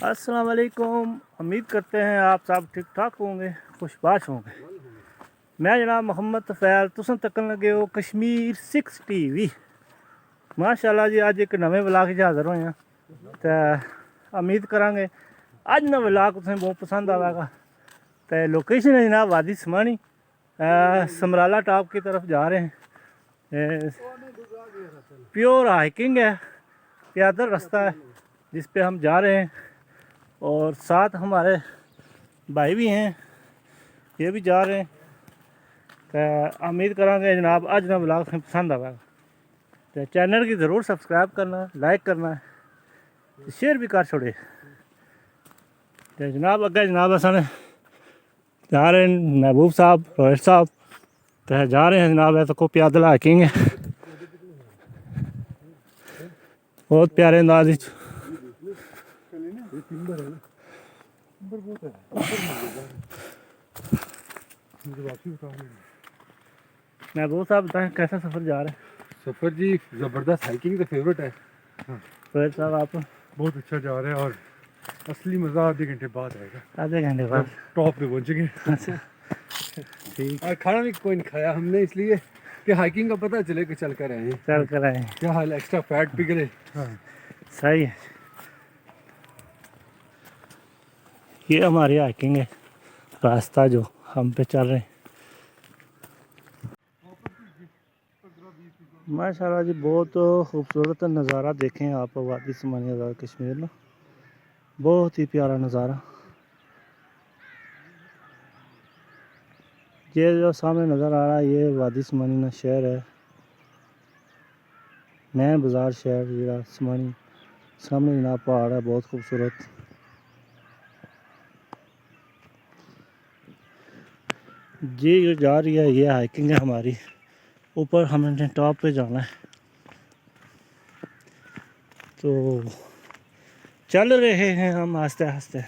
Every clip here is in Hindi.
अस्सलाम वालेकुम। उम्मीद करते हैं आप सब ठीक ठाक होंगे, खुशबाश होंगे। मैं जनाब मोहम्मद तफैल, तुम तकन लगे हो कश्मीर 6 TV। माशाल्लाह जी, अज एक नवे व्लॉग च हाज़र होए हैं। तो उम्मीद करांगे अज ना व्लॉग तुसें बहुत पसंद आवेगा। तो लोकेशन है जनाब वादी समानी, समराला टॉप की तरफ जा रहे हैं। प्योर हाइकिंग है, पैदल रास्ता है जिस पे हम जा रहे हैं। और साथ हमारे भाई भी हैं, ये भी जा रहे हैं। तो उम्मीद करांगे जनाब अज ना ब्लॉग पसंद आवेगा। तो चैनल की ज़रूर सब्सक्राइब करना, लाइक करना, शेयर भी कर छोड़े। तो जनाब अगे जनाब अस जा रहे हैं महबूब साहब, रोहित साहब। तो जा रहे हैं जनाब, ऐसा को पैदल हाइकिंग है, बहुत प्यारे अंदाज। महबूब साहब बताएं कैसा सफ़र जा रहा है? सफ़र जी ज़बरदस्त, हाइकिंग तो फेवरेट है। रोहित साहब आप? बहुत अच्छा जा रहा है और असली मज़ा आधे घंटे बाद आएगा, आधे घंटे बाद टॉप पे पहुंचेंगे। अच्छा ठीक। और खाना भी कोई नहीं खाया हमने, इसलिए कि हाइकिंग का पता चले कि चल कर आए हैं। चल कर आए, क्या हाल, एक्स्ट्रा फैट पिघले। सही है। ये हमारी हाइकिंग है, रास्ता जो हम पे चल रहे हैं। माशाल्लाह जी, बहुत खूबसूरत नज़ारा देखें आप वादी समानी आज़ाद कश्मीर में। बहुत ही प्यारा नज़ारा। ये जो सामने नज़र आ रहा है ये वादी समानी शहर है, मैन बाज़ार शहर जिला समानी। सामने जनाब पहाड़ है बहुत खूबसूरत। ये जो जा रही है ये हाइकिंग है हमारी, ऊपर हमने टॉप पे जाना है। तो चल रहे हैं हम आस्ते आस्ते,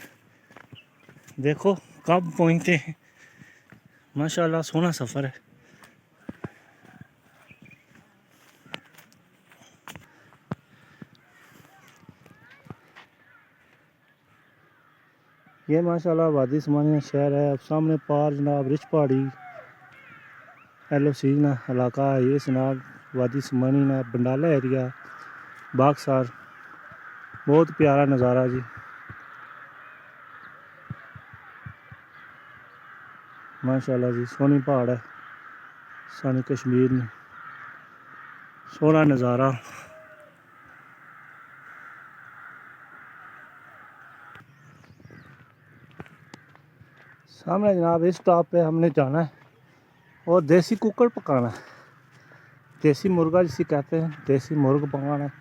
देखो कब पहुंचते हैं। माशाल्लाह सोना सफ़र है। ये माशाल्लाह वादी समानी शहर है। अब सामने पार जनाब रिच पहाड़ी LOC ना इलाका है। ये जनाब वादी समानी ना बंडाला एरिया, बागसार। बहुत प्यारा नज़ारा जी, माशाल्लाह जी। सोनी पहाड़ है, सानी कश्मीर में सोना नज़ारा। सामने जनाब इस टॉप पे हमने जाना है और देसी कुकर पकाना है, देसी मुर्गा जिसे कहते हैं, देसी मुर्ग पकाना है।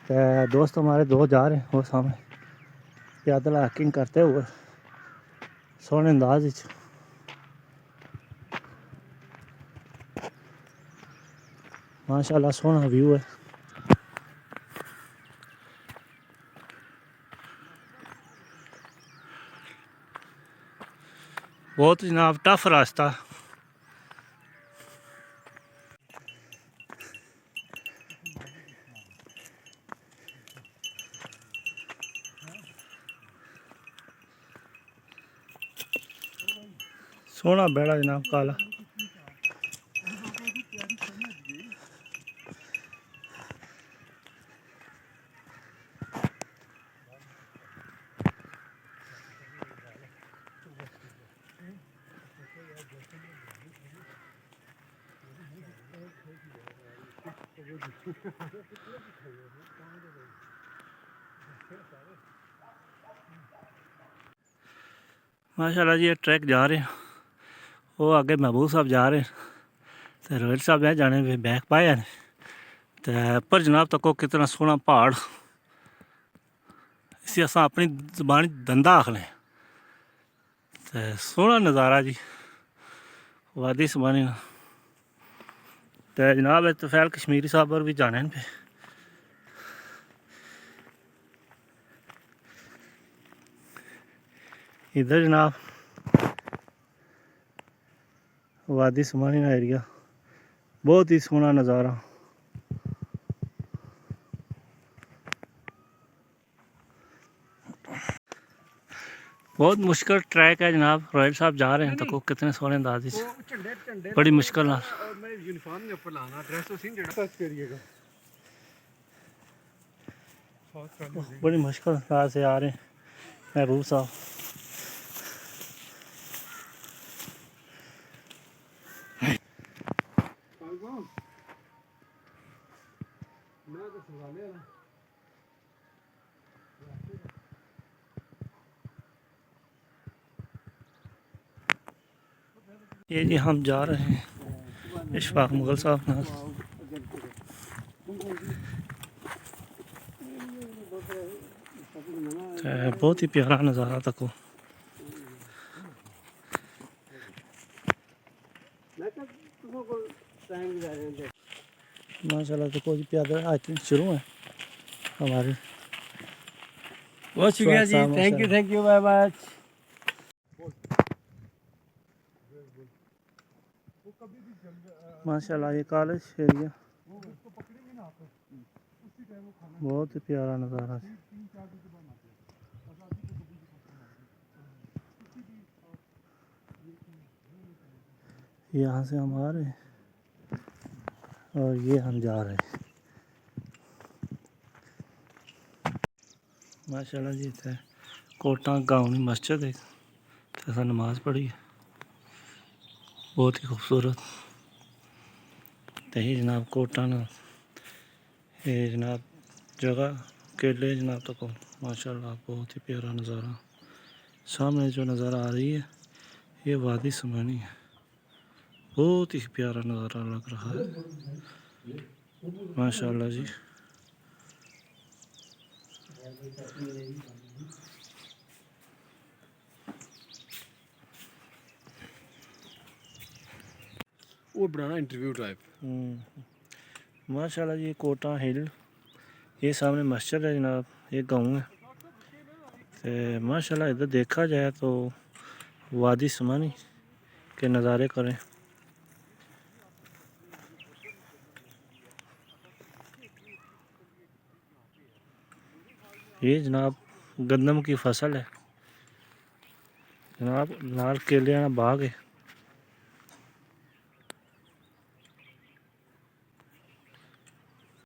तो दोस्त हमारे दो जा रहे हैं वो सामने पैदल हाइकिंग करते हुए सोने अंदाज। माशाल्लाह सोना व्यू है। बहुत जनाब टफ रास्ता। सोना बेड़ा जनाब काला। माशाल्लाह जी, ये ट्रैक जा रहे हैं, वो आगे महबूब साहब जा रहे हैं। तो रोहित साहब है जाने पे बैग पाया ने। तो पर जनाब तको कितना सोहना पहाड़, इसी अस अपनी जबानी दंदा आखने। तो सोहना नज़ारा जी वादी समानी। तो जनाब तफैल कश्मीरी साहब पर भी जाने पे। इधर जनाब वादी समानी एरिया, बहुत ही सोहना नज़ारा। बहुत मुश्किल ट्रैक है जनाब। रॉयल साहब जा रहे हैं, तो कितने सोने अंदाज वो झंडे झंडे बड़ी मुश्किल ना और मैं यूनिफॉर्म के ऊपर लाना ड्रेस उसी जगह टच करिएगा। बड़ी मुश्किल अंदाज से आ रहे हैं महबूब साहब। मैं तो सुना लिया ना। ये जी हम जा रहे हैं इशफाक मुगल साहब नाल। तो बहुत ही प्यारा नज़ारा तको। माशाल्लाह तो कोई प्यादा हाइकिंग शुरू है हमारी। बहुत शुक्रिया जी, थैंक यू वेरी मच। माशाल्लाह ये कॉलेज एरिया बहुत ही प्यारा नज़ारा है। यहाँ से हम आ रहे हैं और ये हम जा रहे हैं। माशाल्लाह जी इतने कोटा गाँव की मस्जिद है, तो नमाज पढ़ी है बहुत ही खूबसूरत। तो ही जनाब कोटा ना ये जनाब जगह केले जनाब तक माशाल्लाह बहुत ही प्यारा नज़ारा। सामने जो नज़ारा आ रही है ये वादी समानी है, बहुत ही प्यारा नज़ारा लग रहा है माशाल्लाह जी। वो बनाना इंटरव्यू टाइप। माशाल्लाह जी कोटा हिल, ये सामने मस्जिद है जनाब, ये गाँव है। तो माशाल्लाह इधर देखा जाए तो वादी समानी के नज़ारे करें। ये जनाब गंदम की फसल है जनाब, नाल केले बाग है।